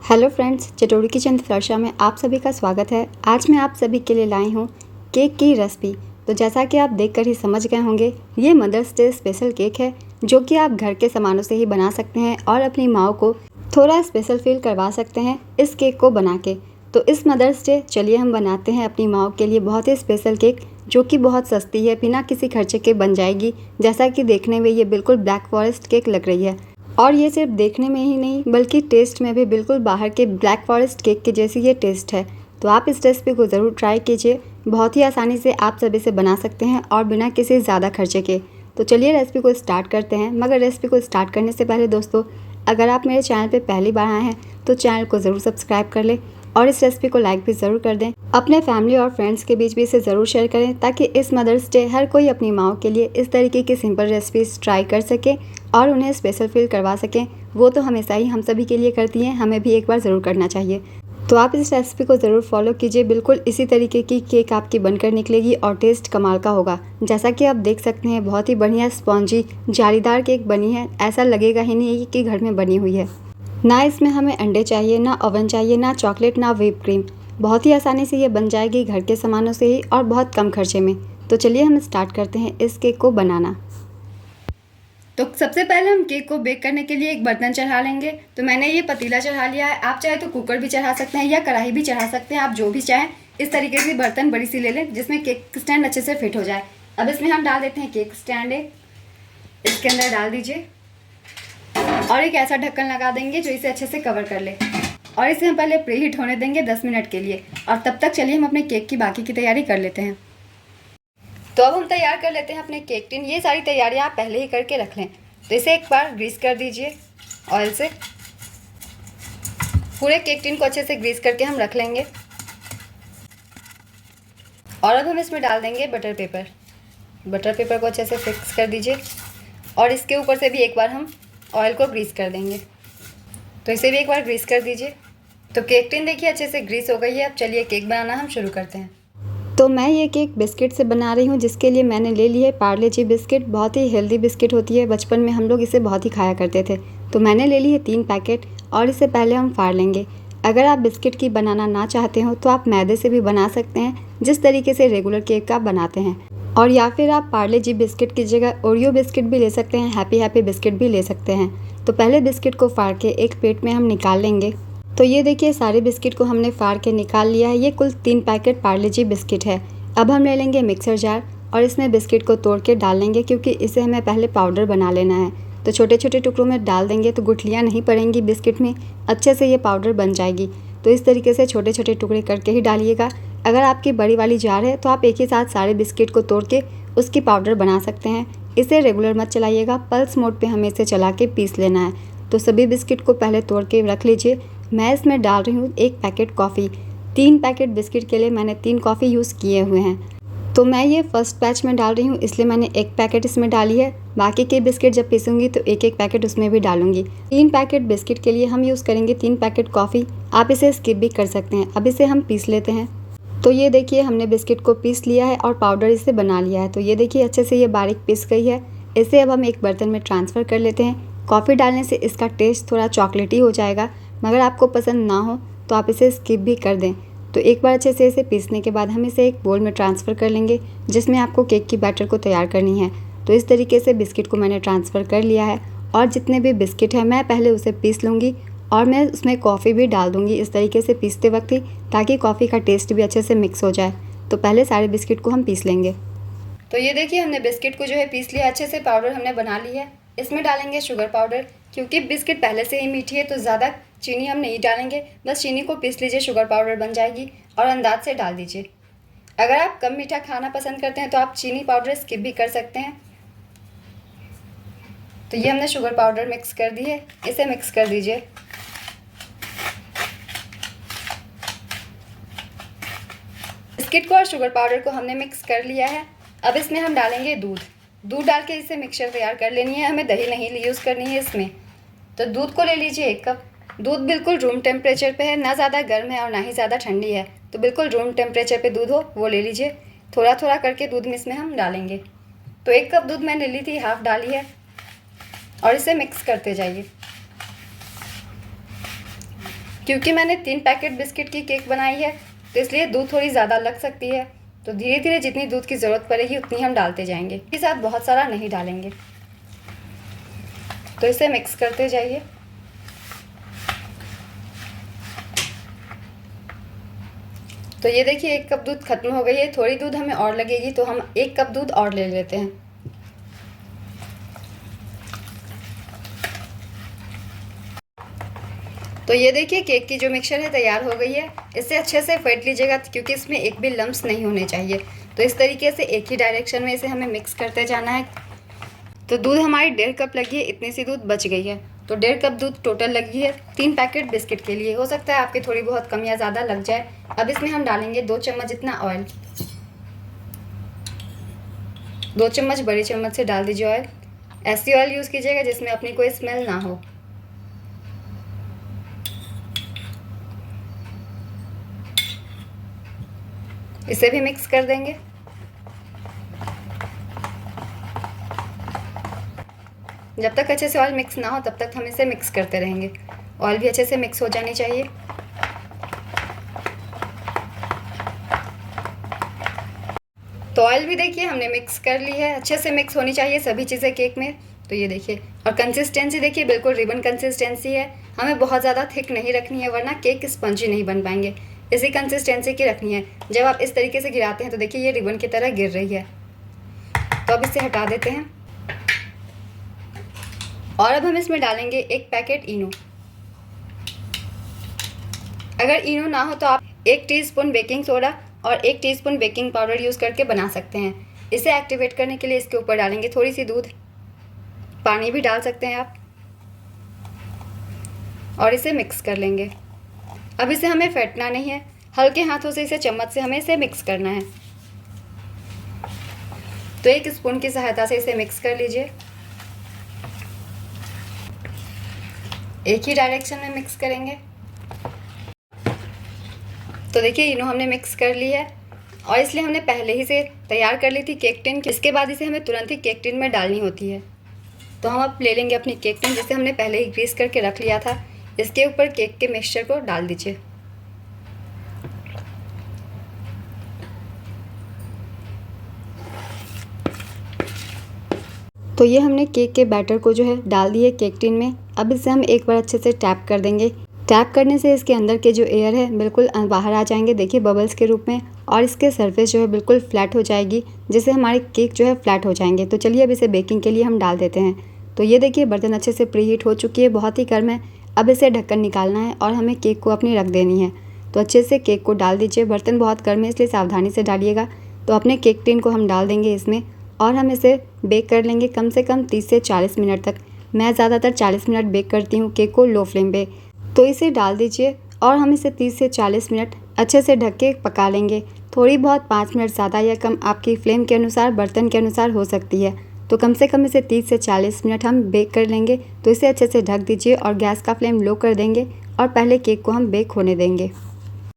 Hello friends, चटोरी kitchen फर्शा में आप सभी का स्वागत है। आज मैं आप सभी के लिए लाई हूँ केक की रेसिपी। तो जैसा कि आप देखकर ही समझ गए होंगे, ये मदर्स डे स्पेशल केक है जो कि आप घर के सामानों से ही बना सकते हैं और अपनी माँ को थोड़ा स्पेशल फील करवा सकते हैं इस केक को बना के। तो इस मदर्स डे चलिए हम बनाते हैं अपनी माँ के लिए बहुत ही स्पेशल केक जो कि बहुत सस्ती है, बिना किसी खर्चे के बन जाएगी। जैसा कि देखने में ये बिल्कुल ब्लैक फॉरेस्ट केक लग रही है और ये सिर्फ देखने में ही नहीं बल्कि टेस्ट में भी बिल्कुल बाहर के ब्लैक फॉरेस्ट केक के जैसी ये टेस्ट है। तो आप इस रेसिपी को ज़रूर ट्राई कीजिए। बहुत ही आसानी से आप सभी से बना सकते हैं और बिना किसी ज़्यादा खर्चे के। तो चलिए रेसिपी को स्टार्ट करते हैं। मगर रेसिपी को स्टार्ट करने से पहले दोस्तों, अगर आप मेरे चैनल पर पहली बार आए हैं तो चैनल को ज़रूर सब्सक्राइब कर लें और इस रेसिपी को लाइक भी ज़रूर कर दें। अपने फैमिली और फ्रेंड्स के बीच भी इसे ज़रूर शेयर करें ताकि इस मदर्स डे हर कोई अपनी माँ के लिए इस तरीके की सिंपल रेसिपीज़ ट्राई कर सके और उन्हें स्पेशल फील करवा सकें। वो तो हमेशा ही हम सभी के लिए करती हैं, हमें भी एक बार ज़रूर करना चाहिए। तो आप इस रेसिपी को ज़रूर फॉलो कीजिए। बिल्कुल इसी तरीके की केक आपकी बनकर निकलेगी और टेस्ट कमाल का होगा। जैसा कि आप देख सकते हैं, बहुत ही बढ़िया स्पॉन्जी जालीदार केक बनी है। ऐसा लगेगा ही नहीं कि घर में बनी हुई है। ना इसमें हमें अंडे चाहिए, ना ओवन चाहिए, ना चॉकलेट, ना व्हिप क्रीम। बहुत ही आसानी से ये बन जाएगी घर के सामानों से ही और बहुत कम खर्चे में। तो चलिए हम स्टार्ट करते हैं इस केक को बनाना। तो सबसे पहले हम केक को बेक करने के लिए एक बर्तन चढ़ा लेंगे। तो मैंने ये पतीला चढ़ा लिया है। आप चाहे तो कुकर भी चढ़ा सकते हैं या कढ़ाई भी चढ़ा सकते हैं, आप जो भी चाहें। इस तरीके से बर्तन बड़ी सी ले लें जिसमें केक स्टैंड अच्छे से फिट हो जाए। अब इसमें हम डाल देते हैं केक स्टैंड। इसके अंदर डाल दीजिए और एक ऐसा ढक्कन लगा देंगे जो इसे अच्छे से कवर कर ले और इसे हम पहले प्री हीट होने देंगे 10 मिनट के लिए। और तब तक चलिए हम अपने केक की बाकी की तैयारी कर लेते हैं। तो अब हम तैयार कर लेते हैं अपने केक टिन। ये सारी तैयारियां आप पहले ही करके रख लें। तो इसे एक बार ग्रीस कर दीजिए ऑयल से। पूरे केक टिन को अच्छे से ग्रीस करके हम रख लेंगे। और अब हम इसमें डाल देंगे बटर पेपर। बटर पेपर को अच्छे से फिक्स कर दीजिए और इसके ऊपर से भी एक बार हम ऑयल को ग्रीस कर देंगे। तो इसे भी एक बार ग्रीस कर दीजिए। तो केक टिन देखिए अच्छे से ग्रीस हो गई है। अब चलिए केक बनाना हम शुरू करते हैं। तो मैं ये केक बिस्किट से बना रही हूँ, जिसके लिए मैंने ले ली है पार्ले जी बिस्किट। बहुत ही हेल्दी बिस्किट होती है, बचपन में हम लोग इसे बहुत ही खाया करते थे। तो मैंने ले ली है 3 पैकेट और इसे पहले हम फाड़ लेंगे। अगर आप बिस्किट की बनाना ना चाहते हो तो आप मैदे से भी बना सकते हैं, जिस तरीके से रेगुलर केक का बनाते हैं। और या फिर आप पार्ले जी बिस्किट की जगह ओरियो बिस्किट भी ले सकते हैं, हैप्पी हैप्पी बिस्किट भी ले सकते हैं। तो पहले बिस्किट को फाड़ के एक प्लेट में हम निकाल लेंगे। तो ये देखिए सारे बिस्किट को हमने फाड़ के निकाल लिया है। ये कुल 3 पैकेट पार्ले जी बिस्किट है। अब हम ले लेंगे मिक्सर जार और इसमें बिस्किट को तोड़ के डाल लेंगे, क्योंकि इसे हमें पहले पाउडर बना लेना है। तो छोटे छोटे टुकड़ों में डाल देंगे तो गुठलियाँ नहीं पड़ेंगी बिस्किट में, अच्छे से ये पाउडर बन जाएगी। तो इस तरीके से छोटे छोटे टुकड़े करके ही डालिएगा। अगर आपकी बड़ी वाली जार है तो आप एक ही साथ सारे बिस्किट को तोड़ के उसकी पाउडर बना सकते हैं। इसे रेगुलर मत चलाइएगा, पल्स मोड पे हमें इसे चला के पीस लेना है। तो सभी बिस्किट को पहले तोड़ के रख लीजिए। मैं इसमें डाल रही हूँ 1 पैकेट कॉफ़ी। 3 पैकेट बिस्किट के लिए मैंने 3 कॉफ़ी यूज़ किए हुए हैं। तो मैं ये फर्स्ट बैच में डाल रही हूँ, इसलिए मैंने 1 पैकेट इसमें डाली है। बाकी के बिस्किट जब पीसूँगी तो एक एक पैकेट उसमें भी डालूंगी। 3 पैकेट बिस्किट के लिए हम यूज़ करेंगे 3 पैकेट कॉफ़ी। आप इसे स्किप भी कर सकते हैं। अब इसे हम पीस लेते हैं। तो ये देखिए हमने बिस्किट को पीस लिया है और पाउडर इसे बना लिया है। तो ये देखिए अच्छे से ये बारीक पीस गई है। इसे अब हम एक बर्तन में ट्रांसफ़र कर लेते हैं। कॉफ़ी डालने से इसका टेस्ट थोड़ा चॉकलेटी हो जाएगा, मगर आपको पसंद ना हो तो आप इसे स्किप भी कर दें। तो एक बार अच्छे से इसे पीसने के बाद हम इसे एक बोल में ट्रांसफ़र कर लेंगे, जिसमें आपको केक की बैटर को तैयार करनी है। तो इस तरीके से बिस्किट को मैंने ट्रांसफ़र कर लिया है और जितने भी बिस्किट हैं मैं पहले उसे पीस लूँगी और मैं उसमें कॉफ़ी भी डाल दूँगी इस तरीके से पीसते वक्त ही, ताकि कॉफ़ी का टेस्ट भी अच्छे से मिक्स हो जाए। तो पहले सारे बिस्किट को हम पीस लेंगे। तो ये देखिए हमने बिस्किट को जो है पीस लिया, अच्छे से पाउडर हमने बना ली है। इसमें डालेंगे शुगर पाउडर, क्योंकि बिस्किट पहले से ही मीठी है तो ज़्यादा चीनी हम नहीं डालेंगे। बस चीनी को पीस लीजिए, शुगर पाउडर बन जाएगी और अंदाज से डाल दीजिए। अगर आप कम मीठा खाना पसंद करते हैं तो आप चीनी पाउडर स्किप भी कर सकते हैं। तो ये हमने शुगर पाउडर मिक्स कर दी है, इसे मिक्स कर दीजिए। बिस्किट को और शुगर पाउडर को हमने मिक्स कर लिया है। अब इसमें हम डालेंगे दूध। दूध डाल के इसे मिक्सचर तैयार कर लेनी है, हमें दही नहीं यूज़ करनी है इसमें। तो दूध को ले लीजिए 1 कप। दूध बिल्कुल रूम टेम्परेचर पे है, ना ज़्यादा गर्म है और ना ही ज़्यादा ठंडी है। तो बिल्कुल रूम टेम्परेचर पे दूध हो वो ले लीजिए। थोड़ा थोड़ा करके दूध में इसमें हम डालेंगे। तो 1 कप दूध मैंने ली थी, हाफ़ डाली है और इसे मिक्स करते जाइए। क्योंकि मैंने 3 पैकेट बिस्किट की केक बनाई है तो इसलिए दूध थोड़ी ज़्यादा लग सकती है, तो धीरे धीरे जितनी दूध की ज़रूरत पड़ेगी उतनी हम डालते जाएंगे। इसके साथ बहुत सारा नहीं डालेंगे, तो इसे मिक्स करते जाइए। तो ये देखिए 1 कप दूध खत्म हो गई है, थोड़ी दूध हमें और लगेगी तो हम 1 कप दूध और ले लेते हैं। तो ये देखिए केक की जो मिक्सचर है तैयार हो गई है। इसे अच्छे से फेंट लीजिएगा क्योंकि इसमें एक भी लम्स नहीं होने चाहिए। तो इस तरीके से एक ही डायरेक्शन में इसे हमें मिक्स करते जाना है। तो दूध हमारी 1.5 कप लगी है, इतनी सी दूध बच गई है। तो 1.5 कप दूध टोटल लगी है 3 पैकेट बिस्किट के लिए। हो सकता है आपके थोड़ी बहुत कम या ज़्यादा लग जाए। अब इसमें हम डालेंगे 2 चम्मच जितना ऑयल। 2 चम्मच बड़ी चम्मच से डाल दीजिए ऑयल। ऐसी ऑयल यूज़ कीजिएगा जिसमें अपनी कोई स्मेल ना हो। इसे भी मिक्स कर देंगे। जब तक अच्छे से ऑयल मिक्स ना हो तब तक हम इसे मिक्स करते रहेंगे। ऑयल भी अच्छे से मिक्स हो जानी चाहिए। तो ऑयल भी देखिए हमने मिक्स कर ली है, अच्छे से मिक्स होनी चाहिए सभी चीज़ें केक में। तो ये देखिए, और कंसिस्टेंसी देखिए बिल्कुल रिबन कंसिस्टेंसी है। हमें बहुत ज़्यादा थिक नहीं रखनी है वरना केक स्पंजी नहीं बन पाएंगे। इसी कंसिस्टेंसी की रखनी है। जब आप इस तरीके से गिराते हैं तो देखिए ये रिबन की तरह गिर रही है। तो अब इसे हटा देते हैं। और अब हम इसमें डालेंगे 1 पैकेट इनो। अगर इनो ना हो तो आप 1 टीस्पून बेकिंग सोडा और 1 टीस्पून बेकिंग पाउडर यूज़ करके बना सकते हैं। इसे एक्टिवेट करने के लिए इसके ऊपर डालेंगे थोड़ी सी दूध, पानी भी डाल सकते हैं आप, और इसे मिक्स कर लेंगे। अब इसे हमें फेंटना नहीं है, हल्के हाथों से इसे चम्मच से हमें इसे मिक्स करना है। तो 1 स्पून की सहायता से इसे मिक्स कर लीजिए। एक ही डायरेक्शन में मिक्स करेंगे। तो देखिए इनो हमने मिक्स कर ली है और इसलिए हमने पहले ही से तैयार कर ली थी केक टिन। इसके बाद इसे हमें तुरंत ही केक टिन में डालनी होती है। तो हम अब ले लेंगे अपनी केक टिन जिसे हमने पहले ही ग्रीस करके रख लिया था। इसके ऊपर केक के मिक्सचर को डाल दीजिए। तो ये हमने केक के बैटर को जो है डाल दिए केक टिन में। अब इसे हम एक बार अच्छे से टैप कर देंगे। टैप करने से इसके अंदर के जो एयर है बिल्कुल बाहर आ जाएंगे, देखिए बबल्स के रूप में, और इसके सरफेस जो है बिल्कुल फ्लैट हो जाएगी, जिससे हमारे केक जो है फ्लैट हो जाएंगे। तो चलिए अब इसे बेकिंग के लिए हम डाल देते हैं। तो ये देखिए बर्तन अच्छे से प्रीहीट हो चुकी है, बहुत ही गर्म है। अब इसे ढक्कन निकालना है और हमें केक को अपनी रख देनी है। तो अच्छे से केक को डाल दीजिए। बर्तन बहुत गर्म है इसलिए सावधानी से डालिएगा। तो अपने केक टिन को हम डाल देंगे इसमें और हम इसे बेक कर लेंगे कम से कम 30 से 40 मिनट तक। मैं ज़्यादातर 40 मिनट बेक करती हूँ केक को लो फ्लेम पे। तो इसे डाल दीजिए और हम इसे 30 से 40 मिनट अच्छे से ढक के पका लेंगे। थोड़ी बहुत 5 मिनट ज़्यादा या कम आपकी फ्लेम के अनुसार, बर्तन के अनुसार हो सकती है। तो कम से कम इसे 30 से 40 मिनट हम बेक कर लेंगे। तो इसे अच्छे से ढक दीजिए और गैस का फ्लेम लो कर देंगे और पहले केक को हम बेक होने देंगे।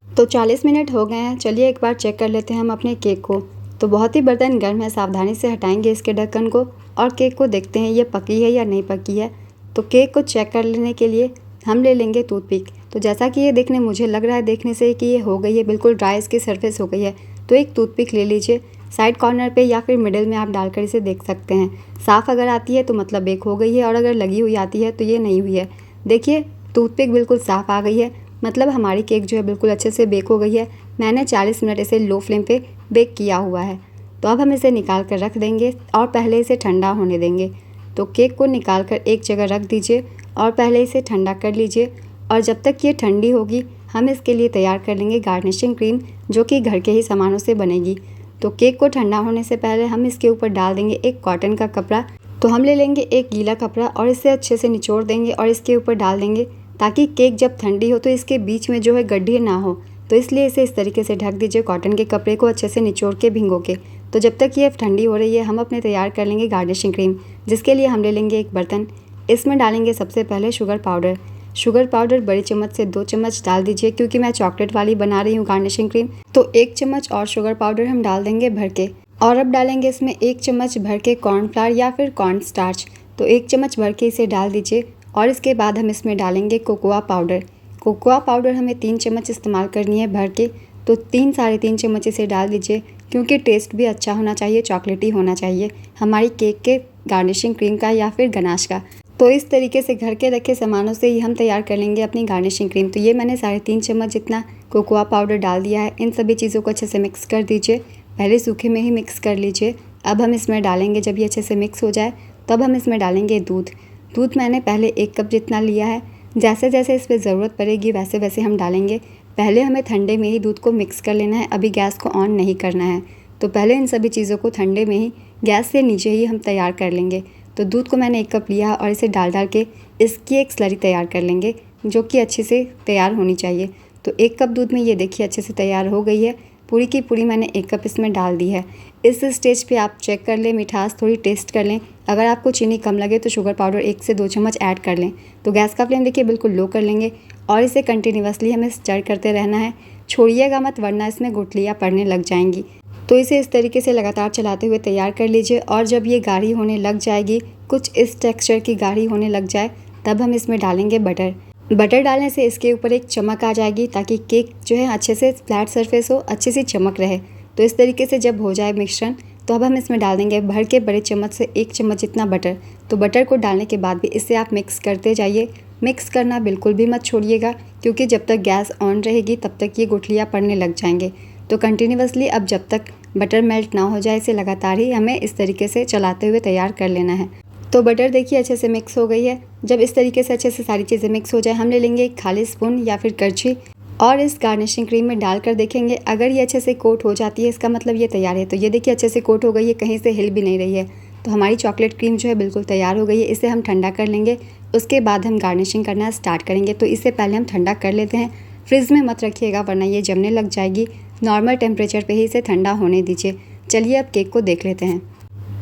तो 40 मिनट हो गए हैं। चलिए एक बार चेक कर लेते हैं हम अपने केक को। तो बहुत ही बर्तन गर्म है, सावधानी से हटाएंगे इसके ढक्कन को और केक को देखते हैं ये पकी है या नहीं पकी है। तो केक को चेक कर लेने के लिए हम ले लेंगे टूथपिक। तो जैसा कि ये देखने मुझे लग रहा है देखने से कि ये हो गई है, बिल्कुल ड्राई इसकी सरफेस हो गई है। तो एक टूथपिक ले लीजिए, साइड कॉर्नर पे या फिर मिडिल में आप डालकर इसे देख सकते हैं। साफ़ अगर आती है तो मतलब बेक हो गई है, और अगर लगी हुई आती है तो ये नहीं हुई है। देखिए टूथपिक बिल्कुल साफ़ आ गई है, मतलब हमारी केक जो है बिल्कुल अच्छे से बेक हो गई है। मैंने 40 मिनट इसे लो फ्लेम पे बेक किया हुआ है। तो अब हम इसे निकाल कर रख देंगे और पहले इसे ठंडा होने देंगे। तो केक को निकाल कर एक जगह रख दीजिए और पहले इसे ठंडा कर लीजिए। और जब तक ये ठंडी होगी हम इसके लिए तैयार कर लेंगे गार्निशिंग क्रीम, जो कि घर के ही सामानों से बनेगी। तो केक को ठंडा होने से पहले हम इसके ऊपर डाल देंगे एक कॉटन का कपड़ा। तो हम ले लेंगे एक गीला कपड़ा और इसे अच्छे से निचोड़ देंगे और इसके ऊपर डाल देंगे, ताकि केक जब ठंडी हो तो इसके बीच में जो है गड्ढे ना हो। तो इसलिए इसे इस तरीके से ढक दीजिए कॉटन के कपड़े को अच्छे से निचोड़ के भिगो के। तो जब तक ये ठंडी हो रही है हम अपने तैयार कर लेंगे गार्निशिंग क्रीम, जिसके लिए हम ले लेंगे एक बर्तन। इसमें डालेंगे सबसे पहले शुगर पाउडर। शुगर पाउडर बड़ी चम्मच से 2 चम्मच डाल दीजिए, क्योंकि मैं चॉकलेट वाली बना रही हूँ गार्निशिंग क्रीम। तो 1 चम्मच और शुगर पाउडर हम डाल देंगे भर के। और अब डालेंगे इसमें 1 चम्मच भर के कॉर्नफ्लावर या फिर कॉर्न स्टार्च। तो 1 चम्मच भर के इसे डाल दीजिए और इसके बाद हम इसमें डालेंगे कोकोआ पाउडर। कोकोआ पाउडर हमें 3 चम्मच इस्तेमाल करनी है भर के, तो 3-3.5 चम्मच इसे डाल दीजिए, क्योंकि टेस्ट भी अच्छा होना चाहिए, चॉकलेटी होना चाहिए हमारी केक के गार्निशिंग क्रीम का या फिर गनाश का। तो इस तरीके से घर के रखे सामानों से ही हम तैयार कर लेंगे अपनी गार्निशिंग क्रीम। तो ये मैंने 3.5 चम्मच जितना कोकोआ पाउडर डाल दिया है। इन सभी चीज़ों को अच्छे से मिक्स कर दीजिए, पहले सूखे में ही मिक्स कर लीजिए। अब हम इसमें डालेंगे, जब ये अच्छे से मिक्स हो जाए तब हम इसमें डालेंगे दूध। दूध मैंने पहले 1 कप जितना लिया है। जैसे जैसे इस पर ज़रूरत पड़ेगी वैसे वैसे हम डालेंगे। पहले हमें ठंडे में ही दूध को मिक्स कर लेना है, अभी गैस को ऑन नहीं करना है। तो पहले इन सभी चीज़ों को ठंडे में ही गैस से नीचे ही हम तैयार कर लेंगे। तो दूध को मैंने 1 कप लिया और इसे डाल के इसकी एक स्लरी तैयार कर लेंगे, जो कि अच्छे से तैयार होनी चाहिए। तो 1 कप दूध में ये देखिए अच्छे से तैयार हो गई है। पूरी की पूरी मैंने 1 कप इसमें डाल दी है। इस स्टेज पे आप चेक कर लें, मिठास थोड़ी टेस्ट कर लें। अगर आपको चीनी कम लगे तो शुगर पाउडर 1 से 2 चम्मच ऐड कर लें। तो गैस का फ्लेम देखिए बिल्कुल लो कर लेंगे और इसे कंटिन्यूअसली हमें स्टर करते रहना है। छोड़िएगा मत, वरना इसमें गुठलियाँ पड़ने लग जाएंगी। तो इसे इस तरीके से लगातार चलाते हुए तैयार कर लीजिए। और जब ये गाढ़ी होने लग जाएगी, कुछ इस टेक्सचर की गाढ़ी होने लग जाए, तब हम इसमें डालेंगे बटर। बटर डालने से इसके ऊपर एक चमक आ जाएगी, ताकि केक जो है अच्छे से फ्लैट सरफेस हो, अच्छी सी चमक रहे। तो इस तरीके से जब हो जाए मिश्रण, तो अब हम इसमें डाल देंगे भर के बड़े चम्मच से 1 चम्मच जितना बटर। तो बटर को डालने के बाद भी इसे आप मिक्स करते जाइए। मिक्स करना बिल्कुल भी मत छोड़िएगा, क्योंकि जब तक गैस ऑन रहेगी तब तक ये गुठलियाँ पड़ने लग जाएंगे। तो कंटिन्यूअसली अब जब तक बटर मेल्ट ना हो जाए, इसे लगातार ही हमें इस तरीके से चलाते हुए तैयार कर लेना है। तो बटर देखिए अच्छे से मिक्स हो गई है। जब इस तरीके से अच्छे से सारी चीज़ें मिक्स हो जाए, हम ले लेंगे एक खाली स्पून या फिर करछी और इस गार्निशिंग क्रीम में डालकर देखेंगे। अगर ये अच्छे से कोट हो जाती है, इसका मतलब ये तैयार है। तो ये देखिए अच्छे से कोट हो गई है, कहीं से हिल भी नहीं रही है। तो हमारी चॉकलेट क्रीम जो है बिल्कुल तैयार हो गई है। इसे हम ठंडा कर लेंगे, उसके बाद हम गार्निशिंग करना स्टार्ट करेंगे। तो इससे पहले हम ठंडा कर लेते हैं। फ्रिज में मत रखिएगा, वरना ये जमने लग जाएगी। नॉर्मल टेम्परेचर पे ही इसे ठंडा होने दीजिए। चलिए अब केक को देख लेते हैं।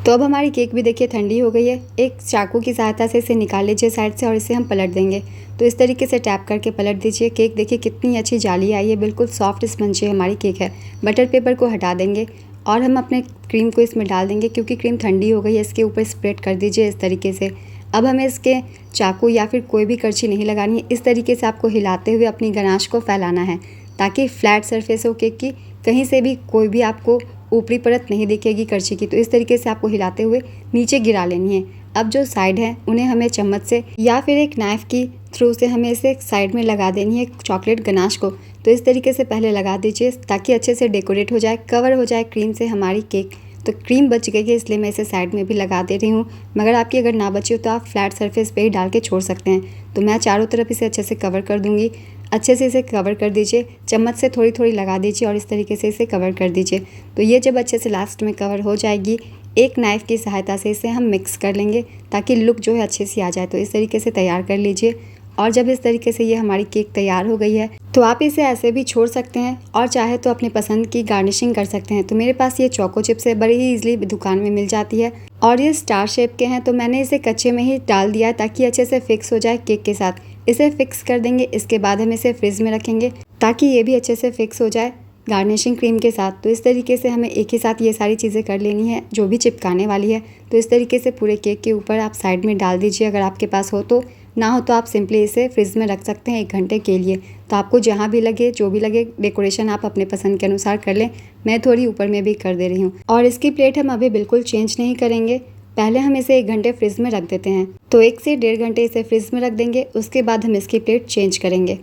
तो अब हमारी केक भी देखिए ठंडी हो गई है। एक चाकू की सहायता से इसे निकाल लीजिए साइड से और इसे हम पलट देंगे। तो इस तरीके से टैप करके पलट दीजिए। केक देखिए कितनी अच्छी जाली आई है, बिल्कुल सॉफ्ट स्पंजी हमारी केक है। बटर पेपर को हटा देंगे और हम अपने क्रीम को इसमें डाल देंगे, क्योंकि क्रीम ठंडी हो गई है। इसके ऊपर स्प्रेड कर दीजिए इस तरीके से। अब हमें इसके चाकू या फिर कोई भी करछी नहीं लगानी है। इस तरीके से आपको हिलाते हुए अपनी गनाश को फैलाना है, ताकि फ्लैट सरफेस हो केक की, कहीं से भी कोई भी आपको ऊपरी परत नहीं दिखेगी करछी की। तो इस तरीके से आपको हिलाते हुए नीचे गिरा लेनी है। अब जो साइड है उन्हें हमें चम्मच से या फिर एक नाइफ़ की थ्रू से हमें इसे साइड में लगा देनी है चॉकलेट गनाश को। तो इस तरीके से पहले लगा दीजिए, ताकि अच्छे से डेकोरेट हो जाए, कवर हो जाए क्रीम से हमारी केक। तो क्रीम बच गई है, इसलिए मैं इसे साइड में भी लगा दे रही हूँ। मगर आपकी अगर ना बची हो तो आप फ्लैट सरफेस पे ही डाल के छोड़ सकते हैं। तो मैं चारों तरफ इसे अच्छे से कवर कर दूँगी। अच्छे से इसे कवर कर दीजिए, चम्मच से थोड़ी थोड़ी लगा दीजिए और इस तरीके से इसे कवर कर दीजिए। तो ये जब अच्छे से लास्ट में कवर हो जाएगी, एक नाइफ़ की सहायता से इसे हम मिक्स कर लेंगे, ताकि लुक जो है अच्छे से आ जाए। तो इस तरीके से तैयार कर लीजिए। और जब इस तरीके से ये हमारी केक तैयार हो गई है, तो आप इसे ऐसे भी छोड़ सकते हैं और चाहे तो अपनी पसंद की गार्निशिंग कर सकते हैं। तो मेरे पास ये चोको चिप्स है, बड़ी ही ईजिली दुकान में मिल जाती है और ये स्टार शेप के हैं। तो मैंने इसे कच्चे में ही डाल दिया है, ताकि अच्छे से फिक्स हो जाए केक के साथ। इसे फिक्स कर देंगे, इसके बाद हम इसे फ्रिज में रखेंगे, ताकि ये भी अच्छे से फिक्स हो जाए गार्निशिंग क्रीम के साथ। तो इस तरीके से हमें एक ही साथ ये सारी चीज़ें कर लेनी है, जो भी चिपकाने वाली है। तो इस तरीके से पूरे केक के ऊपर आप साइड में डाल दीजिए, अगर आपके पास हो तो। ना हो तो आप सिंपली इसे फ्रिज में रख सकते हैं 1 घंटे के लिए। तो आपको जहाँ भी लगे, जो भी लगे, डेकोरेशन आप अपने पसंद के अनुसार कर लें। मैं थोड़ी ऊपर में भी कर दे रही हूँ। और इसकी प्लेट हम अभी बिल्कुल चेंज नहीं करेंगे, पहले हम इसे 1 घंटे फ्रिज में रख देते हैं। तो 1 से 1.5 घंटे इसे फ्रिज में रख देंगे, उसके बाद हम इसकी प्लेट चेंज करेंगे।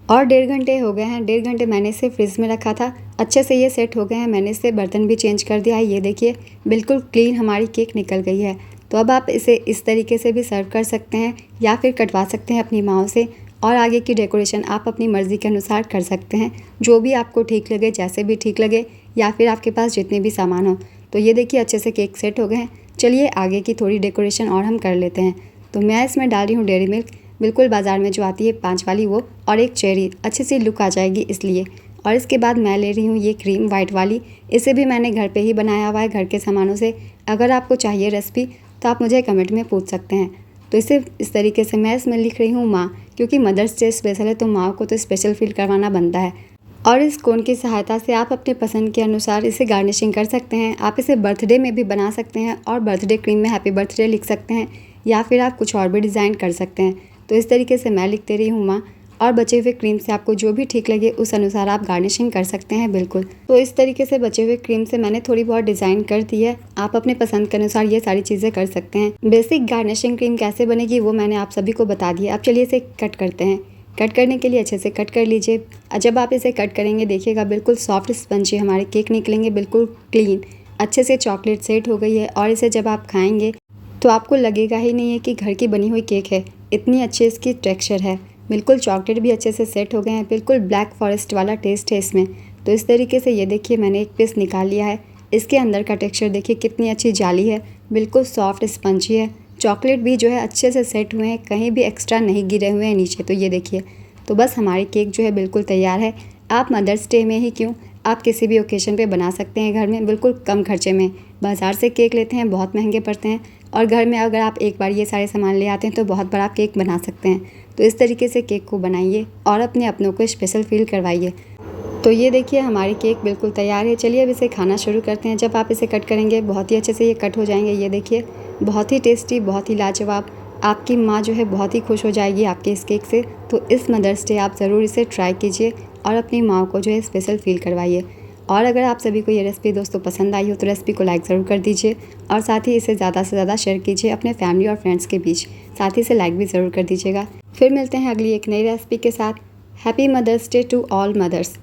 और 1.5 घंटे हो गए हैं। 1.5 घंटे मैंने इसे फ्रिज में रखा था, अच्छे से ये सेट हो गए हैं। मैंने इसे बर्तन भी चेंज कर दिया है। ये देखिए बिल्कुल क्लीन हमारी केक निकल गई है। तो अब आप इसे इस तरीके से भी सर्व कर सकते हैं या फिर कटवा सकते हैं अपनी माओ से। और आगे की डेकोरेशन आप अपनी मर्ज़ी के अनुसार कर सकते हैं, जो भी आपको ठीक लगे, जैसे भी ठीक लगे, या फिर आपके पास जितने भी सामान हो। तो ये देखिए अच्छे से केक सेट हो गए हैं। चलिए आगे की थोड़ी डेकोरेशन और हम कर लेते हैं। तो मैं इसमें डाल रही हूँ डेयरी मिल्क, बिल्कुल बाज़ार में जो आती है 5 वाली वो, और एक चेरी, अच्छी सी लुक आ जाएगी इसलिए। और इसके बाद मैं ले रही हूँ ये क्रीम वाइट वाली। इसे भी मैंने घर पे ही बनाया हुआ है, घर के सामानों से। अगर आपको चाहिए रेसिपी तो आप मुझे कमेंट में पूछ सकते हैं। तो इसे इस तरीके से मैं इसमें लिख रही हूँ माँ, क्योंकि मदर्स डे स्पेशल है, तो माँ को तो स्पेशल फील करवाना बनता है। और इस कोन की सहायता से आप अपने पसंद के अनुसार इसे गार्निशिंग कर सकते हैं। आप इसे बर्थडे में भी बना सकते हैं और बर्थडे क्रीम में हैप्पी बर्थडे लिख सकते हैं, या फिर आप कुछ और भी डिज़ाइन कर सकते हैं। तो इस तरीके से मैं लिख दे रही हूँ माँ। और बचे हुए क्रीम से आपको जो भी ठीक लगे उस अनुसार आप गार्निशिंग कर सकते हैं बिल्कुल। तो इस तरीके से बचे हुए क्रीम से मैंने थोड़ी बहुत डिज़ाइन कर दी है। आप अपने पसंद के अनुसार ये सारी चीज़ें कर सकते हैं। बेसिक गार्निशिंग क्रीम कैसे बनेगी वो मैंने आप सभी को बता दिया। अब चलिए इसे कट करते हैं। कट करने के लिए अच्छे से कट कर लीजिए। जब आप इसे कट करेंगे देखिएगा बिल्कुल सॉफ्ट स्पंजी हमारे केक निकलेंगे, बिल्कुल क्लीन, अच्छे से चॉकलेट सेट हो गई है। और इसे जब आप खाएंगे तो आपको लगेगा ही नहीं है कि घर की बनी हुई केक है, इतनी अच्छी इसकी टेक्सचर है। बिल्कुल चॉकलेट भी अच्छे से सेट हो गए हैं, बिल्कुल ब्लैक फॉरेस्ट वाला टेस्ट है इसमें। तो इस तरीके से ये देखिए मैंने एक पीस निकाल लिया है। इसके अंदर का टेक्सचर देखिए कितनी अच्छी जाली है, बिल्कुल सॉफ्ट स्पंजी है। चॉकलेट भी जो है अच्छे से सेट हुए हैं, कहीं भी एक्स्ट्रा नहीं गिरे हुए हैं नीचे। तो ये देखिए, तो बस हमारी केक जो है बिल्कुल तैयार है। आप मदर्स डे में ही क्यों, आप किसी भी ओकेजन पे बना सकते हैं घर में बिल्कुल कम खर्चे में। बाज़ार से केक लेते हैं बहुत महंगे पड़ते हैं, और घर में अगर आप एक बार ये सारे सामान ले आते हैं तो बहुत बड़ा केक बना सकते हैं। तो इस तरीके से केक को बनाइए और अपने अपनों को स्पेशल फील करवाइए। तो ये देखिए हमारी केक बिल्कुल तैयार है। चलिए अब इसे खाना शुरू करते हैं। जब आप इसे कट करेंगे बहुत ही अच्छे से ये कट हो जाएंगे। ये देखिए बहुत ही टेस्टी, बहुत ही लाजवाब। आपकी माँ जो है बहुत ही खुश हो जाएगी आपके इस केक से। तो इस मदर्स डे आप ज़रूर इसे ट्राई कीजिए और अपनी माँ को जो है स्पेशल फील करवाइए। और अगर आप सभी को ये रेसिपी दोस्तों पसंद आई हो तो रेसिपी को लाइक ज़रूर कर दीजिए, और साथ ही इसे ज़्यादा से ज़्यादा शेयर कीजिए अपने फैमिली और फ्रेंड्स के बीच। साथ ही इसे लाइक भी ज़रूर कर दीजिएगा। फिर मिलते हैं अगली एक नई रेसिपी के साथ। Happy Mother's Day to all mother's.